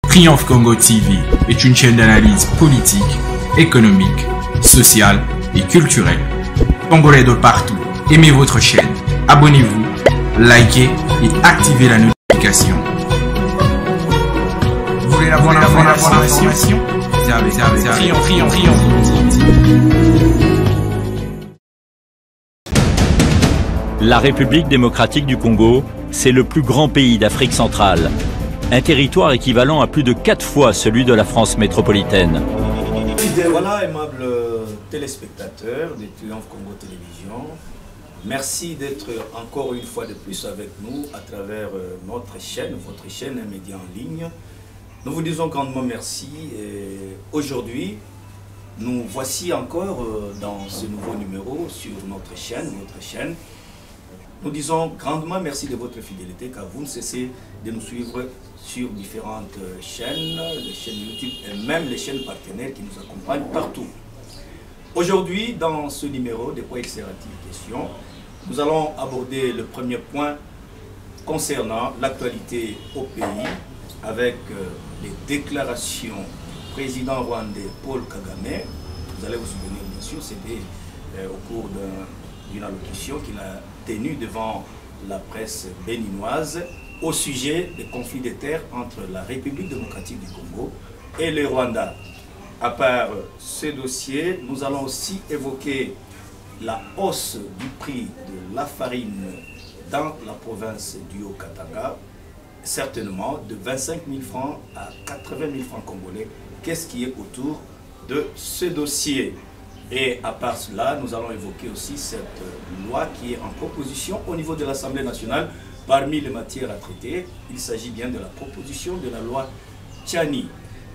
Triomphe Congo TV est une chaîne d'analyse politique, économique, sociale et culturelle. Congolais de partout, aimez votre chaîne, abonnez-vous, likez et activez la notification. Vous voulez avoir l'information? Triomphe La République démocratique du Congo, c'est le plus grand pays d'Afrique centrale. Un territoire équivalent à plus de 4 fois celui de la France métropolitaine. Voilà, aimables téléspectateurs de Triomphe Congo Télévision. Merci d'être encore une fois de plus avec nous à travers notre chaîne, votre chaîne, un média en ligne. Nous vous disons grandement merci. Aujourd'hui, nous voici encore dans ce nouveau numéro sur notre chaîne, Nous disons grandement merci de votre fidélité car vous ne cessez de nous suivre sur différentes chaînes, les chaînes YouTube et même les chaînes partenaires qui nous accompagnent partout. Aujourd'hui, dans ce numéro, de quoi il sera-t-il question? Nous allons aborder le premier point concernant l'actualité au pays avec les déclarations du président rwandais Paul Kagame. Vous allez vous souvenir, bien sûr, c'était au cours d'une allocution qu'il a tenue devant la presse béninoise au sujet des conflits de terres entre la République démocratique du Congo et le Rwanda. À part ce dossier, nous allons aussi évoquer la hausse du prix de la farine dans la province du Haut-Katanga, certainement de 25 000 francs à 80 000 francs congolais. Qu'est-ce qui est autour de ce dossier? Et à part cela, nous allons évoquer aussi cette loi qui est en proposition au niveau de l'Assemblée nationale. Parmi les matières à traiter, il s'agit bien de la proposition de la loi Tchani.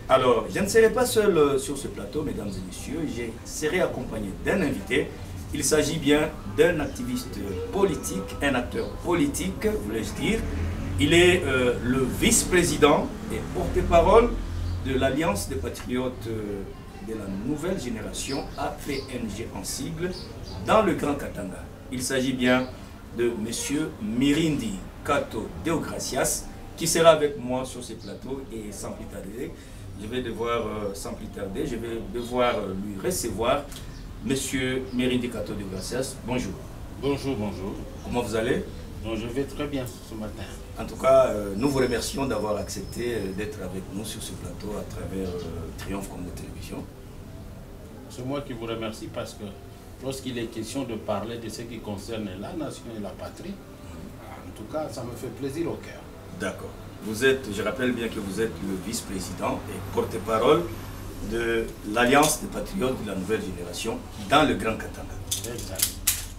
Alors, je ne serai pas seul sur ce plateau, mesdames et messieurs, je serai accompagné d'un invité. Il s'agit bien d'un activiste politique, un acteur politique, voulais-je dire. Il est le vice-président et porte-parole de l'Alliance des patriotes de la nouvelle génération, APNG en sigle, dans le Grand Katanga. Il s'agit bien de M. Mirindi Kato Deogracias, qui sera avec moi sur ce plateau. Et sans plus tarder, je vais devoir lui recevoir M. Mirindi Kato Deogracias. Bonjour. Bonjour, bonjour. Comment vous allez? Bon, je vais très bien ce matin. En tout cas, nous vous remercions d'avoir accepté d'être avec nous sur ce plateau à travers Triomphe Congo Télévision. C'est moi qui vous remercie parce que lorsqu'il est question de parler de ce qui concerne la nation et la patrie, en tout cas, ça me fait plaisir au cœur. D'accord. Vous êtes, je rappelle bien que vous êtes le vice-président et porte-parole de l'Alliance des patriotes de la nouvelle génération dans le Grand Katanga. Exact.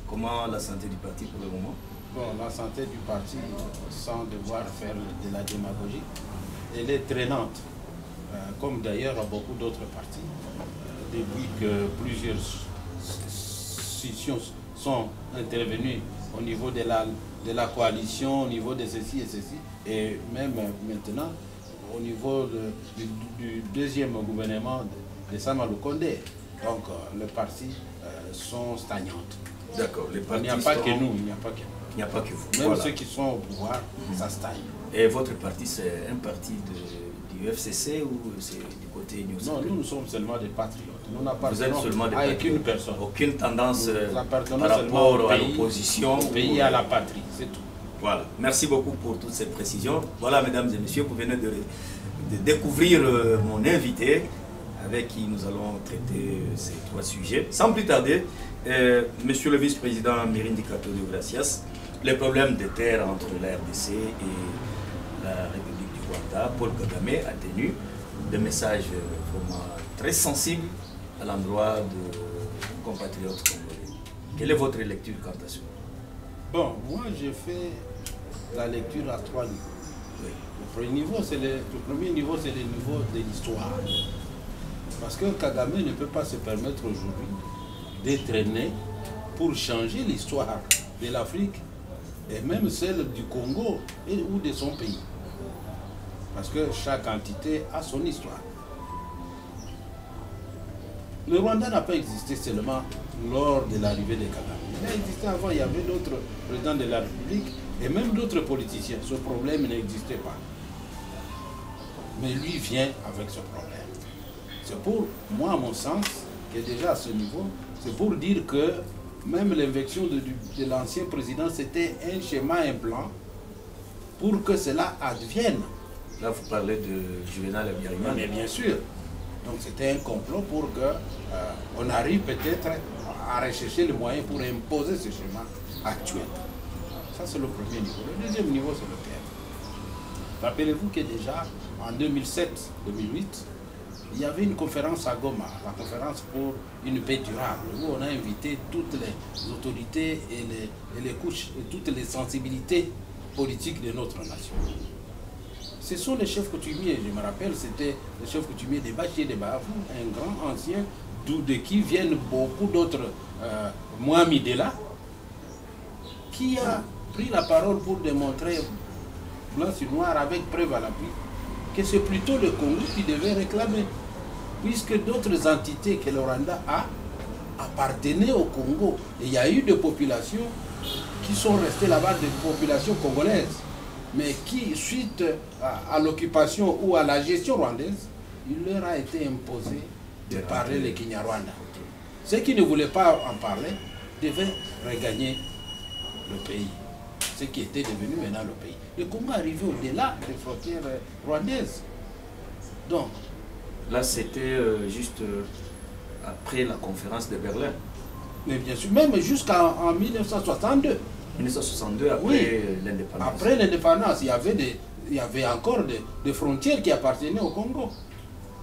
Comment la santé du parti pour le moment? Bon, la santé du parti, sans devoir faire de la démagogie, elle est traînante, comme d'ailleurs à beaucoup d'autres partis. Depuis que plusieurs scissions sont intervenues au niveau de la coalition, au niveau de ceci et ceci, et même maintenant au niveau du deuxième gouvernement de Samalou Kondé. Donc les partis sont stagnantes. D'accord. Il n'y a pas que nous, il n'y a pas que nous. Il n'y a pas que vous. Même voilà. ceux qui sont au pouvoir, ça stagne. Et votre parti, c'est un parti du FCC ou c'est du côté New? Non, nous sommes seulement des patriotes. Nous n'appartenons seulement des à patriotes. aucune personne. Aucune tendance par rapport rapport à l'opposition. Au pays et à la patrie, c'est tout. Voilà. Merci beaucoup pour toutes ces précisions. Voilà, mesdames et messieurs, vous venez de découvrir mon invité avec qui nous allons traiter ces trois sujets. Sans plus tarder, monsieur le vice-président Mirindi Kato Deogracias, les problèmes de terre entre la RDC et la République du Rwanda, Paul Kagame a tenu des messages vraiment très sensibles à l'endroit de compatriotes congolais. Quelle est votre lecture quant à ça? Bon, moi j'ai fait la lecture à 3 niveaux. Oui. Le premier niveau, c'est le niveau de l'histoire. Parce que Kagame ne peut pas se permettre aujourd'hui d'être né pour changer l'histoire de l'Afrique et même celle du Congo ou de son pays. Parce que chaque entité a son histoire. Le Rwanda n'a pas existé seulement lors de l'arrivée de Kagame. Il a existé avant, il y avait d'autres présidents de la République et même d'autres politiciens. Ce problème n'existait pas. Mais lui vient avec ce problème. C'est pour moi, à mon sens, que déjà à ce niveau, c'est pour dire que même l'invectivation de l'ancien président, c'était un schéma, un plan, pour que cela advienne. Là, vous parlez de Juvenal Habyarimana. Mais bien sûr. Donc c'était un complot pour qu'on arrive peut-être à rechercher le moyen pour imposer ce schéma actuel. Ça, c'est le premier niveau. Le deuxième niveau, c'est le terrain. Rappelez-vous que déjà, en 2007-2008, il y avait une conférence à Goma, la conférence pour une paix durable, où on a invité toutes les autorités et les couches, et toutes les sensibilités politiques de notre nation. Ce sont les chefs coutumiers, je me rappelle, c'était le chef coutumier de Baché de Bafou, un grand ancien, de qui viennent beaucoup d'autres, Mohamed Dela, qui a pris la parole pour démontrer, blanc sur noir, avec preuve à l'appui, que c'est plutôt le Congo qui devait réclamer, puisque d'autres entités que le Rwanda a appartenaient au Congo. Et il y a eu des populations qui sont restées là-bas, des populations congolaises, mais qui, suite à l'occupation ou à la gestion rwandaise, il leur a été imposé de parler le Kinyarwanda. Ceux qui ne voulaient pas en parler devaient regagner le pays, ce qui était devenu maintenant le pays. Le Congo arrivait au-delà des frontières rwandaises. Donc, là, c'était juste après la conférence de Berlin. Mais bien sûr, même jusqu'en 1962. 1962, après oui, l'indépendance. Après l'indépendance, il y avait encore des frontières qui appartenaient au Congo.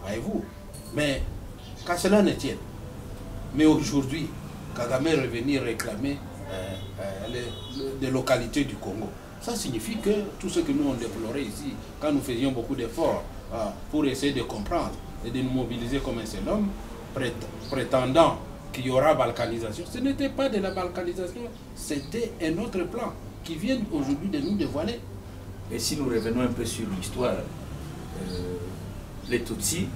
Voyez-vous. Mais qu'à cela ne tienne. Mais aujourd'hui, Kagame est revenu réclamer des localités du Congo. Ça signifie que tout ce que nous on déplorait ici, quand nous faisions beaucoup d'efforts pour essayer de comprendre et de nous mobiliser comme un seul homme, prétendant qu'il y aura balkanisation, ce n'était pas de la balkanisation, c'était un autre plan qui vient aujourd'hui de nous dévoiler. Et si nous revenons un peu sur l'histoire, les Tutsis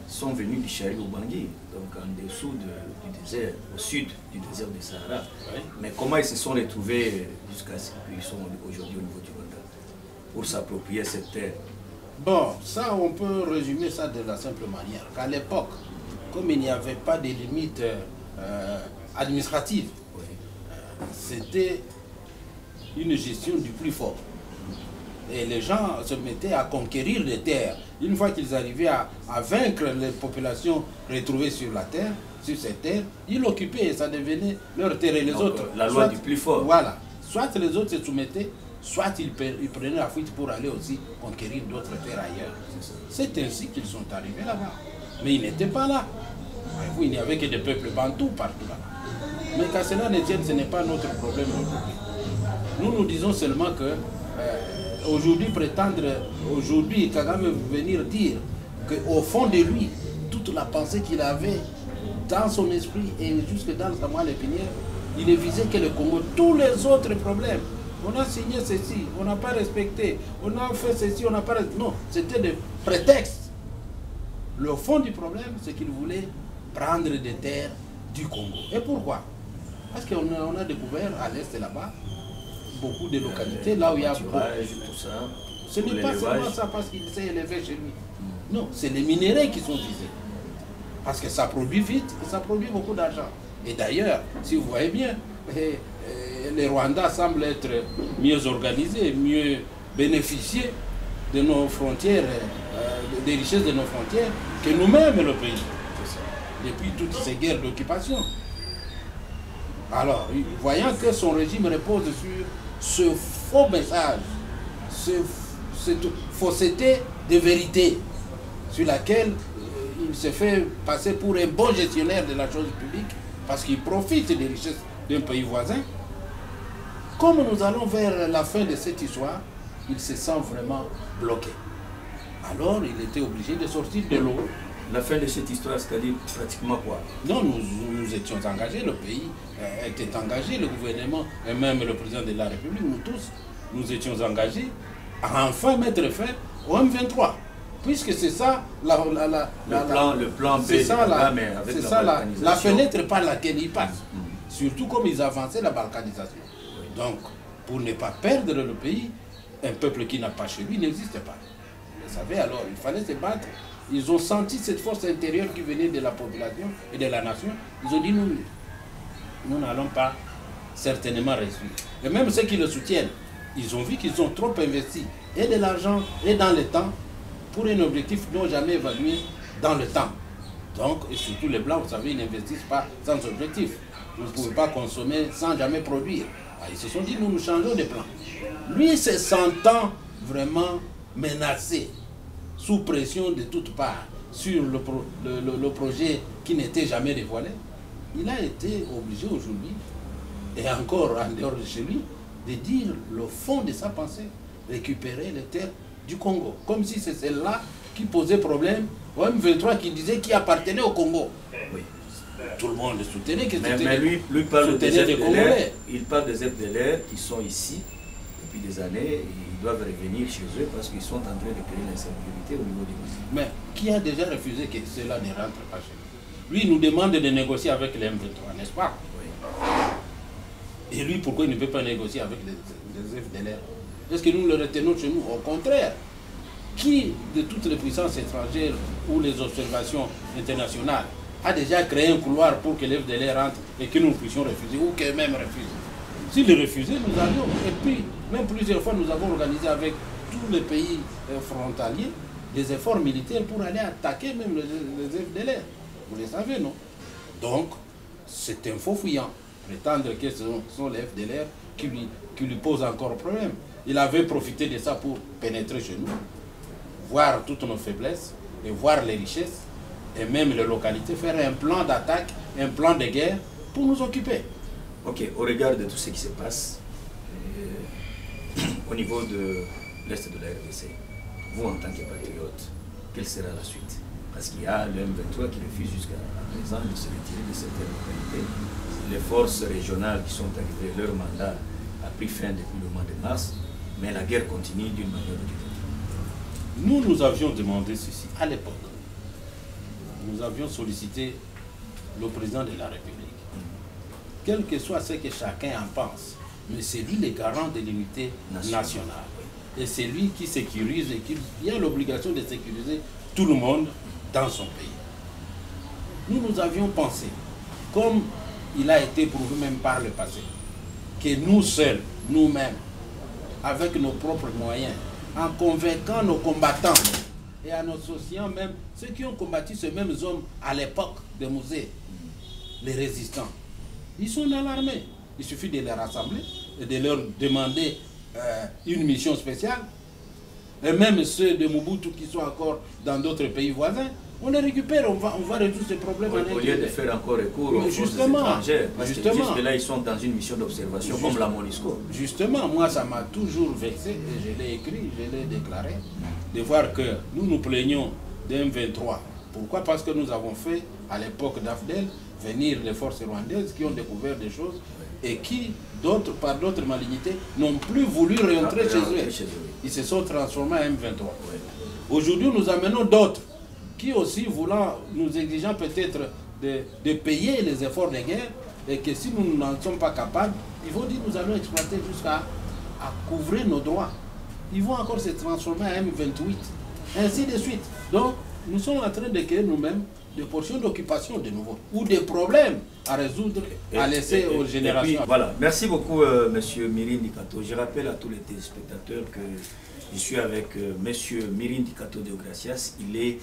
sont venus du Chari au Bangui, donc en dessous du désert, au sud du désert du Sahara. Oui. Mais comment ils se sont retrouvés jusqu'à ce qu'ils sont aujourd'hui au niveau du Rwanda pour s'approprier cette terre? Bon, ça on peut résumer ça de la simple manière qu'à l'époque, comme il n'y avait pas de limites administratives, oui, c'était une gestion du plus fort. Et les gens se mettaient à conquérir les terres. Une fois qu'ils arrivaient à vaincre les populations retrouvées sur la terre, sur ces terres, ils l'occupaient et ça devenait leur terre. Et les autres, la loi du plus fort. Voilà. Soit les autres se soumettaient, soit ils prenaient la fuite pour aller aussi conquérir d'autres terres ailleurs. C'est ainsi qu'ils sont arrivés là-bas. Mais ils n'étaient pas là. Il n'y avait que des peuples bantous partout là. Mais qu'à cela ne tienne, ce n'est pas notre problème aujourd'hui. Nous disons seulement que aujourd'hui, aujourd'hui, Kagame veut venir dire qu'au fond de lui, toute la pensée qu'il avait dans son esprit et jusque dans sa moelle épinière, il ne visait que le Congo. Tous les autres problèmes, on a signé ceci, on n'a pas respecté, on a fait ceci, on n'a pas respecté. Non, c'était des prétextes. Le fond du problème, c'est qu'il voulait prendre des terres du Congo. Et pourquoi? Parce qu'on a découvert à l'est là-bas beaucoup de localités, là où il y a beaucoup. Tout ça, ce n'est pas seulement ça parce qu'il s'est élevé chez lui. Non, c'est les minéraux qui sont visés. Parce que ça produit vite et ça produit beaucoup d'argent. Et d'ailleurs, si vous voyez bien, les Rwandais semblent être mieux organisés, mieux bénéficier de nos frontières, des richesses de nos frontières, que nous-mêmes le pays. Depuis toutes ces guerres d'occupation. Alors, voyant que son régime repose sur ce faux message, cette fausseté de vérité, sur laquelle il se fait passer pour un bon gestionnaire de la chose publique, parce qu'il profite des richesses d'un pays voisin, comme nous allons vers la fin de cette histoire, il se sent vraiment bloqué. Alors, il était obligé de sortir de l'eau. La fin de cette histoire, c'est-à-dire pratiquement quoi? Non, nous étions engagés, le pays était engagé, le gouvernement et même le président de la République, nous tous, nous étions engagés à enfin mettre fin au M23. Puisque c'est ça le plan B, c'est ça la fenêtre par laquelle ils passent. Surtout comme ils avançaient la balkanisation. Donc, pour ne pas perdre le pays, un peuple qui n'a pas chez lui n'existe pas. Vous savez, alors, il fallait se battre. Ils ont senti cette force intérieure qui venait de la population et de la nation. Ils ont dit, nous n'allons pas certainement réussir. Et même ceux qui le soutiennent, ils ont vu qu'ils ont trop investi, et de l'argent, et dans le temps, pour un objectif qu'ils n'ont jamais évalué dans le temps. Donc, et surtout les Blancs, vous savez, ils n'investissent pas sans objectif. Vous ne pouvez pas consommer sans jamais produire. Ah, ils se sont dit, nous changeons de plan. Lui, se sentant vraiment menacé, sous pression de toutes parts, sur le projet qui n'était jamais dévoilé, il a été obligé aujourd'hui, et encore en dehors de chez lui, de dire le fond de sa pensée, récupérer les terres du Congo. Comme si c'est celle-là qui posait problème au M23 qui disait qu'il appartenait au Congo. Oui. Tout le monde le soutenait. Mais lui parle des FDLR, il parle des FDLR qui sont ici depuis des années, ils doivent revenir chez eux parce qu'ils sont en train de créer l'insécurité au niveau du pays. Mais qui a déjà refusé que cela ne rentre pas chez lui? Lui, il nous demande de négocier avec les M23, n'est-ce pas? Oui. Et lui, pourquoi il ne peut pas négocier avec les FDLR? Est-ce que nous le retenons chez nous? Au contraire. Qui de toutes les puissances étrangères ou les observations internationales a déjà créé un couloir pour que les FDLR rentrent et que nous puissions refuser ou qu'eux-mêmes refusent? S'ils le refusaient, nous allions. Et puis, même plusieurs fois, nous avons organisé avec tous les pays frontaliers des efforts militaires pour aller attaquer même les FDLR. Vous le savez, non? Donc, c'est un faux fuyant. Prétendre que ce sont les FDLR qui lui posent encore problème. Il avait profité de ça pour pénétrer chez nous, voir toutes nos faiblesses et voir les richesses et même les localités, faire un plan d'attaque, un plan de guerre pour nous occuper. Ok, au regard de tout ce qui se passe au niveau de l'Est de la RDC, vous en tant que patriote, quelle sera la suite? Parce qu'il y a le M23 qui refuse jusqu'à présent de se retirer de certaines localités. Les forces régionales qui sont arrivées, leur mandat a pris fin depuis le mois de mars, mais la guerre continue d'une manière ou d'une autre. Nous avions demandé ceci à l'époque. Nous avions sollicité le président de la République. Quel que soit ce que chacun en pense, mais c'est lui le garant de l'unité nationale. Et c'est lui qui sécurise et qui a l'obligation de sécuriser tout le monde dans son pays. Nous avions pensé, comme il a été prouvé même par le passé, que nous seuls, nous-mêmes, avec nos propres moyens, en convainquant nos combattants et en associant même ceux qui ont combattu ces mêmes hommes à l'époque de Mouzé, les résistants, ils sont dans l'armée. Il suffit de les rassembler et de leur demander une mission spéciale. Et même ceux de Mobutu qui sont encore dans d'autres pays voisins, on les récupère, on va résoudre ces problèmes. Au lieu de faire encore recours aux forces étrangères, parce que jusque-là, ils sont dans une mission d'observation comme la MONUSCO. Justement, moi, ça m'a toujours vexé, et je l'ai écrit, je l'ai déclaré, de voir que nous plaignons d'un M23. Pourquoi? Parce que nous avons fait, à l'époque d'Afdel, venir les forces rwandaises qui ont découvert des choses et qui, par d'autres malignités, n'ont plus voulu rentrer chez eux. Ils se sont transformés en M23. Aujourd'hui, nous amenons d'autres qui aussi voulant, nous exigeant peut-être de payer les efforts de guerre, et que si nous n'en sommes pas capables, ils vont dire nous allons exploiter jusqu'à couvrir nos droits. Ils vont encore se transformer en M28, ainsi de suite. Donc, nous sommes en train de créer nous-mêmes des portions d'occupation de nouveau, ou des problèmes à résoudre, à laisser aux générations. Puis, voilà, merci beaucoup Monsieur Mirindi Kato. Je rappelle à tous les téléspectateurs que je suis avec Monsieur Mirindi Kato de Gracias. Il est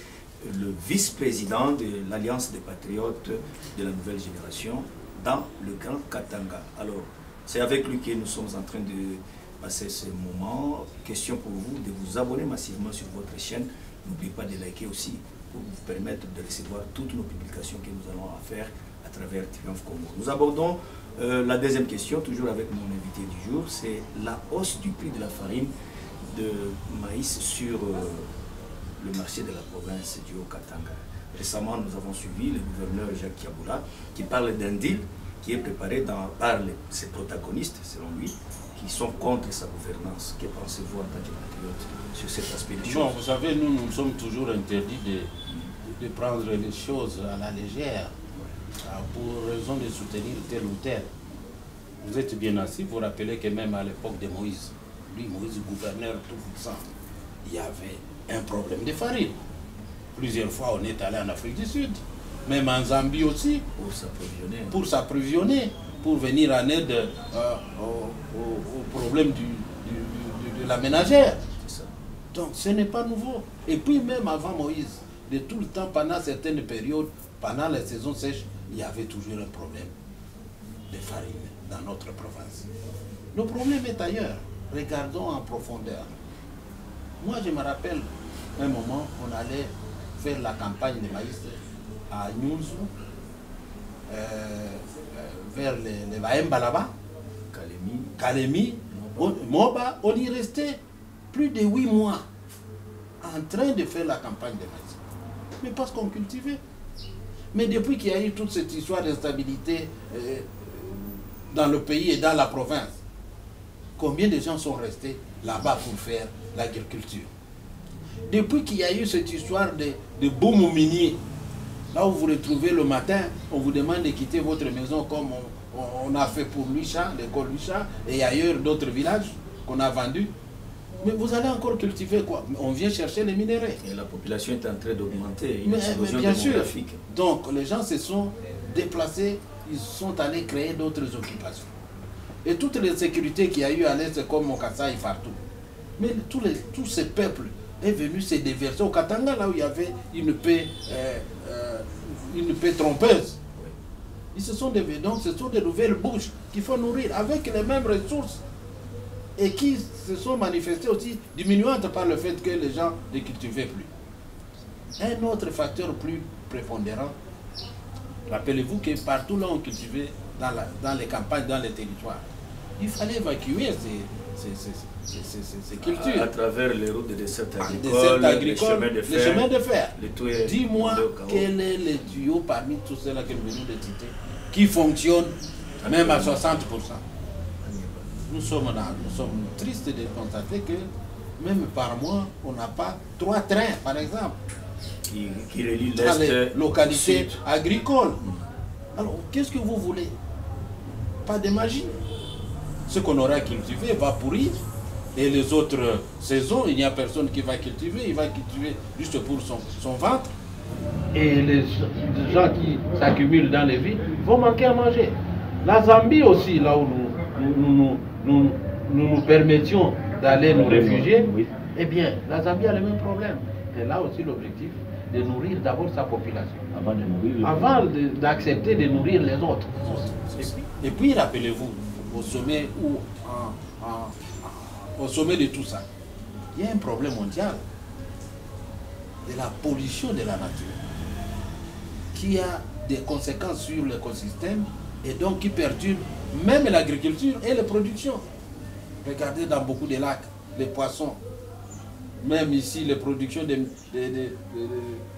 le vice-président de l'Alliance des Patriotes de la Nouvelle Génération dans le Grand Katanga. Alors, c'est avec lui que nous sommes en train de passer ce moment. Question pour vous de vous abonner massivement sur votre chaîne. N'oubliez pas de liker aussi pour vous permettre de recevoir toutes nos publications que nous allons faire à travers Triomphe Congo. Nous abordons la deuxième question, toujours avec mon invité du jour, c'est la hausse du prix de la farine de maïs sur le marché de la province du Haut-Katanga. Récemment, nous avons suivi le gouverneur Jacques Kiaboula qui parle d'un deal qui est préparé par ses protagonistes, selon lui, qui sont contre sa gouvernance. Que pensez-vous en tant que patriote sur cet aspect des choses? Bon, vous savez, nous sommes toujours interdits de prendre les choses à la légère pour raison de soutenir tel ou tel. Vous êtes bien assis, vous rappelez que même à l'époque de Moïse, lui, Moïse, gouverneur tout puissant, il y avait un problème de farine. Plusieurs fois, on est allé en Afrique du Sud, même en Zambie aussi, pour s'approvisionner, pour venir en aide au problème de la ménagère. Donc ce n'est pas nouveau. Et puis même avant Moïse, de tout le temps, pendant certaines périodes, pendant les saisons sèches, il y avait toujours un problème de farine dans notre province. Le problème est ailleurs. Regardons en profondeur. Moi, je me rappelle, un moment, on allait faire la campagne de maïs à Nyunzu, vers les Baemba là-bas, Kalemi, Moba. On y restait plus de 8 mois en train de faire la campagne de maïs. Mais parce qu'on cultivait. Mais depuis qu'il y a eu toute cette histoire d'instabilité dans le pays et dans la province, combien de gens sont restés là-bas pour faire l'agriculture? Depuis qu'il y a eu cette histoire de boom minier, là où vous retrouvez le matin, on vous demande de quitter votre maison comme on a fait pour Lucha, l'école Lucha, et ailleurs d'autres villages qu'on a vendus. Mais vous allez encore cultiver quoi? On vient chercher les minéraux. Et la population est en train d'augmenter. Mais bien sûr. Donc les gens se sont déplacés, ils sont allés créer d'autres occupations. Et toutes les sécurités qu'il y a eu à l'Est, comme au Kassai et partout. Mais tous ces peuples est venu se déverser au Katanga, là où il y avait une paix trompeuse. Ils se sont déversés. Donc ce sont des nouvelles bouches qu'il faut nourrir avec les mêmes ressources et qui se sont manifestées aussi diminuantes par le fait que les gens ne cultivaient plus. Un autre facteur plus prépondérant, rappelez-vous que partout là on cultivait dans les campagnes, dans les territoires, il fallait évacuer ces cultures. À travers les routes de dessert agricole, les chemins de fer. Dis-moi quel est le tuyau parmi tous ceux-là que nous venons de citer qui fonctionne même à 60%. Nous sommes tristes de constater que même par mois, on n'a pas 3 trains, par exemple, qui relient dans les localités agricoles. Alors, qu'est-ce que vous voulez? Pas de magie. Ce qu'on aura cultivé va pourrir. Et les autres saisons, il n'y a personne qui va cultiver. Il va cultiver juste pour son ventre. Et les gens qui s'accumulent dans les villes vont manquer à manger. La Zambie aussi, là où nous permettions d'aller nous réfugier, eh bien, la Zambie a le même problème. Et là aussi l'objectif de nourrir d'abord sa population. Avant d'accepter de nourrir les autres. Et puis, rappelez-vous, au sommet au sommet de tout ça, il y a un problème mondial de la pollution de la nature qui a des conséquences sur l'écosystème et donc qui perturbe même l'agriculture et les productions. Regardez dans beaucoup de lacs, les poissons, même ici les productions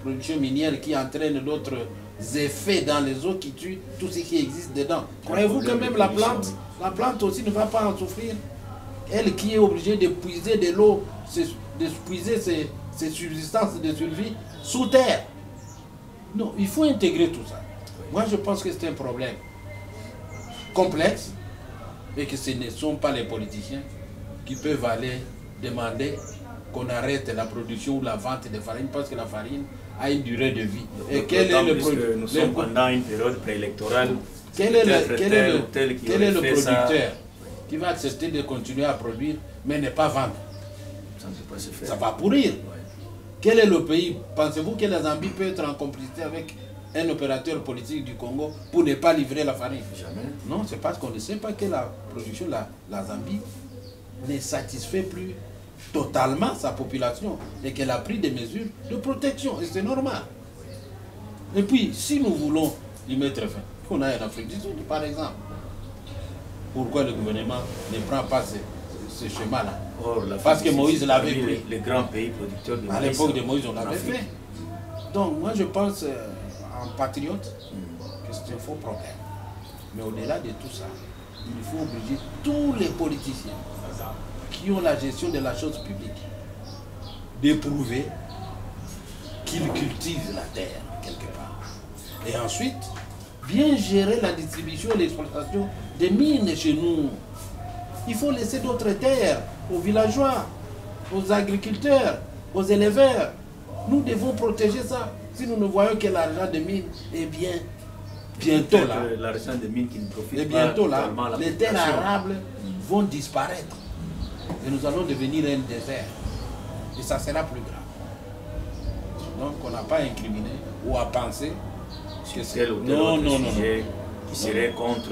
productions minières qui entraînent d'autres effets dans les eaux qui tuent tout ce qui existe dedans. Croyez-vous que même la plante aussi ne va pas en souffrir? Elle qui est obligée de puiser de l'eau, de puiser ses subsistances de survie sous terre. Non, il faut intégrer tout ça. Moi je pense que c'est un problème complexe et que ce ne sont pas les politiciens qui peuvent aller demander qu'on arrête la production ou la vente de farine parce que la farine a une durée de vie. Et quel est le producteur? Nous sommes pendant une période préélectorale. Quel est le producteur qui va accepter de continuer à produire mais ne pas vendre? Ça ne peut pas se faire. Ça va pourrir. Ouais. Quel est le pays? Pensez-vous que la Zambie peut être en complicité avec un opérateur politique du Congo pour ne pas livrer la farine? Jamais. Non, c'est parce qu'on ne sait pas que la production de la Zambie ne satisfait plus totalement sa population et qu'elle a pris des mesures de protection. Et c'est normal. Et puis, si nous voulons y mettre fin, qu'on aille en Afrique du Sud, par exemple, pourquoi le gouvernement ne prend pas ce chemin-là? Parce que Moïse l'avait pris. Les grands pays producteurs de maïs. À l'époque de Moïse, on l'avait fait. Donc, moi, je pense, en patriote, que c'est un faux problème. Mais au-delà de tout ça, il faut obliger tous les politiciens qui ont la gestion de la chose publique d'éprouver qu'ils cultivent la terre quelque part. Et ensuite, bien gérer la distribution et l'exploitation des mines chez nous. Il faut laisser d'autres terres aux villageois, aux agriculteurs, aux éleveurs. Nous devons protéger ça. Si nous ne voyons que l'argent de mine, eh bien, bientôt là, l'argent de mine qui ne profite et bientôt là, pas les terres arables vont disparaître. Et nous allons devenir un désert. Et ça sera plus grave. Donc on n'a pas incriminé ou à penser que c'est non, qui serait contre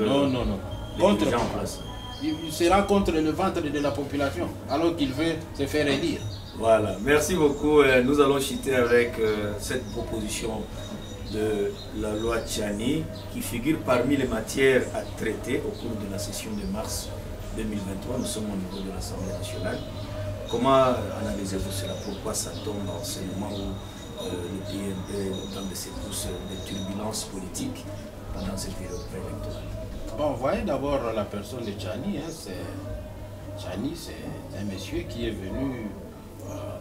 contre gens en place. Il sera contre le ventre de la population alors qu'il veut se faire élire. Voilà, merci beaucoup. Nous allons chuter avec cette proposition de la loi Tchani qui figure parmi les matières à traiter au cours de la session de mars 2023. Nous sommes au niveau de l'Assemblée nationale. Comment analysez-vous cela? Pourquoi ça tombe en ce moment où le pays est dans de secousses, de turbulences politiques pendant cette période préélectorale? Bon, vous voyez d'abord la personne de Tchani. Tchani, c'est un monsieur qui est venu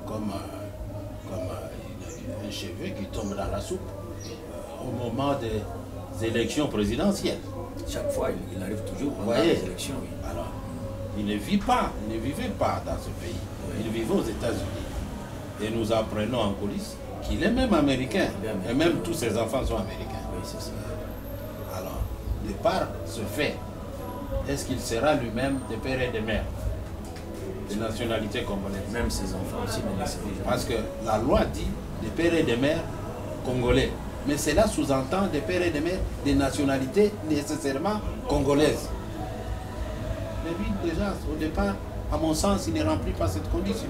comme un cheveu qui tombe dans la soupe au moment des élections présidentielles. Chaque fois, il arrive toujours pendant les élections. Oui. Alors, il ne vivait pas dans ce pays. Il vivait aux États-Unis. Et nous apprenons en coulisses qu'il est même américain. Et même tous ses enfants sont américains. Oui, c'est ça. Alors, de par ce fait, est-ce qu'il sera lui-même de père et de mère de nationalité congolaise? Même ses enfants aussi, mais parce que la loi dit de père et de mère congolais. Mais cela sous-entend des pères et des mères de nationalité nécessairement congolaise. Mais lui, déjà, au départ, à mon sens, il ne remplit pas cette condition.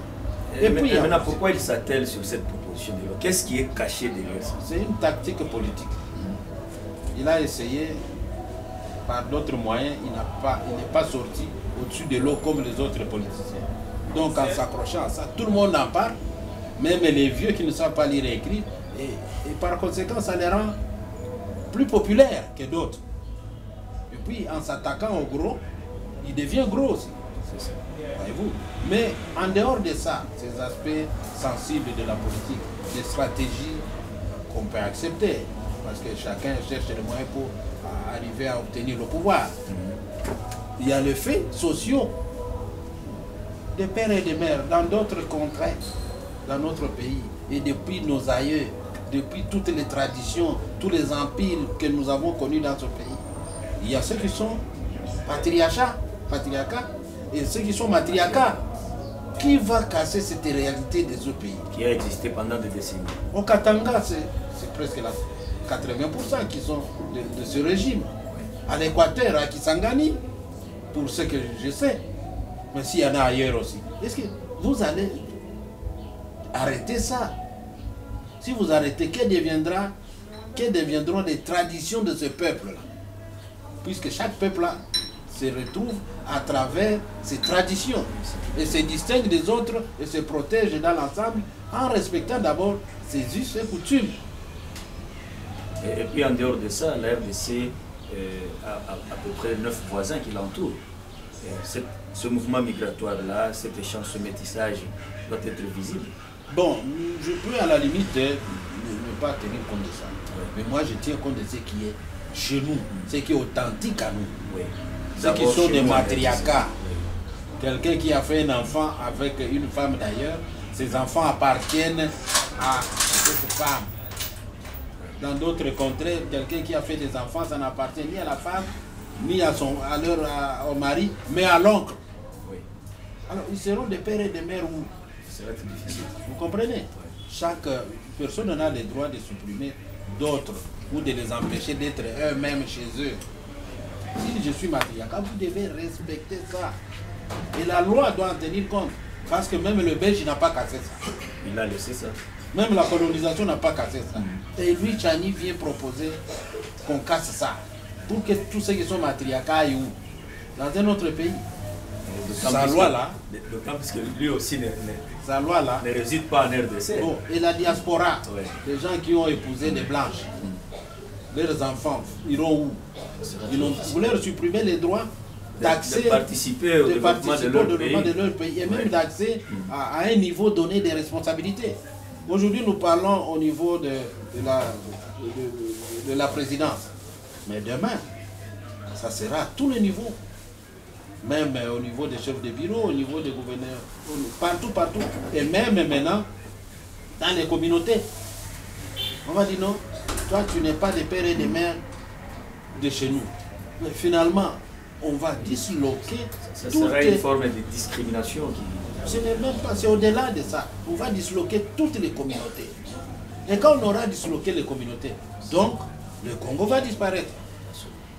Et puis, maintenant, pourquoi il s'attelle sur cette proposition de loi? Qu'est-ce qui est caché derrière ça? C'est une tactique politique. Il a essayé, par d'autres moyens, il n'est pas sorti au-dessus de l'eau comme les autres politiciens. Donc, en s'accrochant à ça, tout le monde en parle, même les vieux qui ne savent pas lire et écrire. Et par conséquent, ça les rend plus populaires que d'autres. Et puis, en s'attaquant au gros, il devient gros aussi. C'est ça. Voyez-vous. Mais en dehors de ça, ces aspects sensibles de la politique, des stratégies qu'on peut accepter, parce que chacun cherche les moyens pour arriver à obtenir le pouvoir. Il y a les faits sociaux des pères et des mères dans d'autres contrées, dans notre pays, et depuis nos aïeux, depuis toutes les traditions, tous les empires que nous avons connus dans ce pays. Il y a ceux qui sont patriarcat, et ceux qui sont matriarcats. Qui va casser cette réalité des autres pays? Qui a existé pendant des décennies. Au Katanga, c'est presque là, 80% qui sont de ce régime. À l'Équateur, à Kisangani, pour ce que je sais. Mais s'il y en a ailleurs aussi. Est-ce que vous allez arrêter ça? Si vous arrêtez, que deviendront les traditions de ce peuple-là? Puisque chaque peuple-là se retrouve à travers ses traditions et se distingue des autres et se protège dans l'ensemble en respectant d'abord ses us et coutumes. Et puis en dehors de ça, la RDC a à peu près 9 voisins qui l'entourent. Ce mouvement migratoire-là, cet échange, ce métissage doit être visible. Bon, je peux à la limite ne pas tenir compte de ça. Ouais. Mais moi, je tiens compte de ce qui est chez nous, ce qui est authentique à nous. Oui. Ceux qui sont des matriarcats. Oui. Quelqu'un qui a fait un enfant avec une femme d'ailleurs, ces enfants appartiennent à cette femme. Dans d'autres contrées, quelqu'un qui a fait des enfants, ça n'appartient ni à la femme, ni au mari, mais à l'oncle. Oui. Alors, ils seront des pères et des mères où ça va être difficile. Vous comprenez? Chaque personne a le droit de supprimer d'autres ou de les empêcher d'être eux-mêmes chez eux. Si je suis matriarcat, vous devez respecter ça. Et la loi doit en tenir compte. Parce que même le Belge n'a pas cassé ça. Il a laissé ça. Même la colonisation n'a pas cassé ça. Et lui, Tchani vient proposer qu'on casse ça. Pour que tous ceux qui sont matriarcats aillent où? Dans un autre pays. Sa loi là. D'autant plus que lui aussi sa loi là ne réside pas en RDC. Bon, et la diaspora, les gens qui ont épousé des blanches, leurs enfants iront où? Vous leur supprimez les droits d'accès, de participer au développement de leur pays et même d'accès à un niveau donné de responsabilité. Aujourd'hui, nous parlons au niveau de la présidence. Mais demain, ça sera à tous les niveaux. Même au niveau des chefs de bureau, au niveau des gouverneurs, partout. Et même maintenant, dans les communautés. On va dire non, toi tu n'es pas des pères et des mères de chez nous. Mais finalement, on va disloquer. Ça serait une forme de discrimination qui... Ce n'est même pas, c'est au-delà de ça. On va disloquer toutes les communautés. Et quand on aura disloqué les communautés, donc le Congo va disparaître.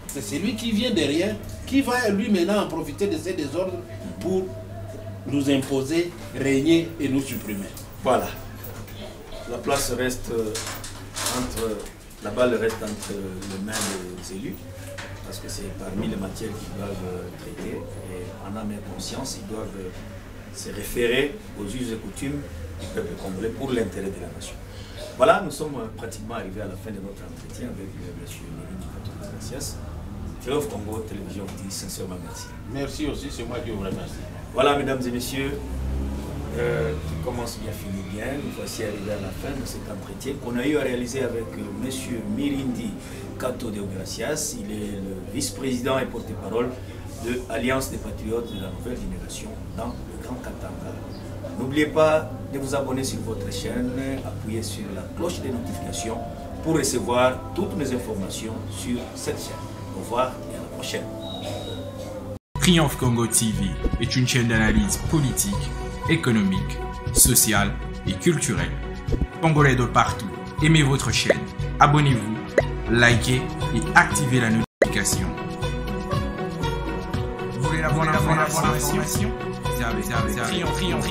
C'est celui qui vient derrière, qui va lui maintenant en profiter de ces désordres pour nous imposer, régner et nous supprimer. Voilà. La place reste la balle reste entre les mains des élus, parce que c'est parmi les matières qu'ils doivent traiter. Et en âme et conscience, ils doivent se référer aux us et coutumes du peuple congolais pour l'intérêt de la nation. Voilà, nous sommes pratiquement arrivés à la fin de notre entretien avec M. Mirindy Kato de Gracias. Triomphe Congo Télévision vous dit sincèrement merci. Merci aussi, c'est moi qui vous remercie. Voilà, mesdames et messieurs, qui commence bien, finit bien. Nous voici arrivés à la fin de cet entretien qu'on a eu à réaliser avec M. Mirindy Kato de Gracias. Il est le vice-président et porte-parole de l'Alliance des Patriotes de la Nouvelle Génération dans le Grand Katanga. N'oubliez pas de vous abonner sur votre chaîne, appuyez sur la cloche des notifications pour recevoir toutes mes informations sur cette chaîne. Au revoir et à la prochaine. Triomphe Congo TV est une chaîne d'analyse politique, économique, sociale et culturelle. Congolais de partout, aimez votre chaîne, abonnez-vous, likez et activez la notification. Vous voulez la bonne information? Triomphe.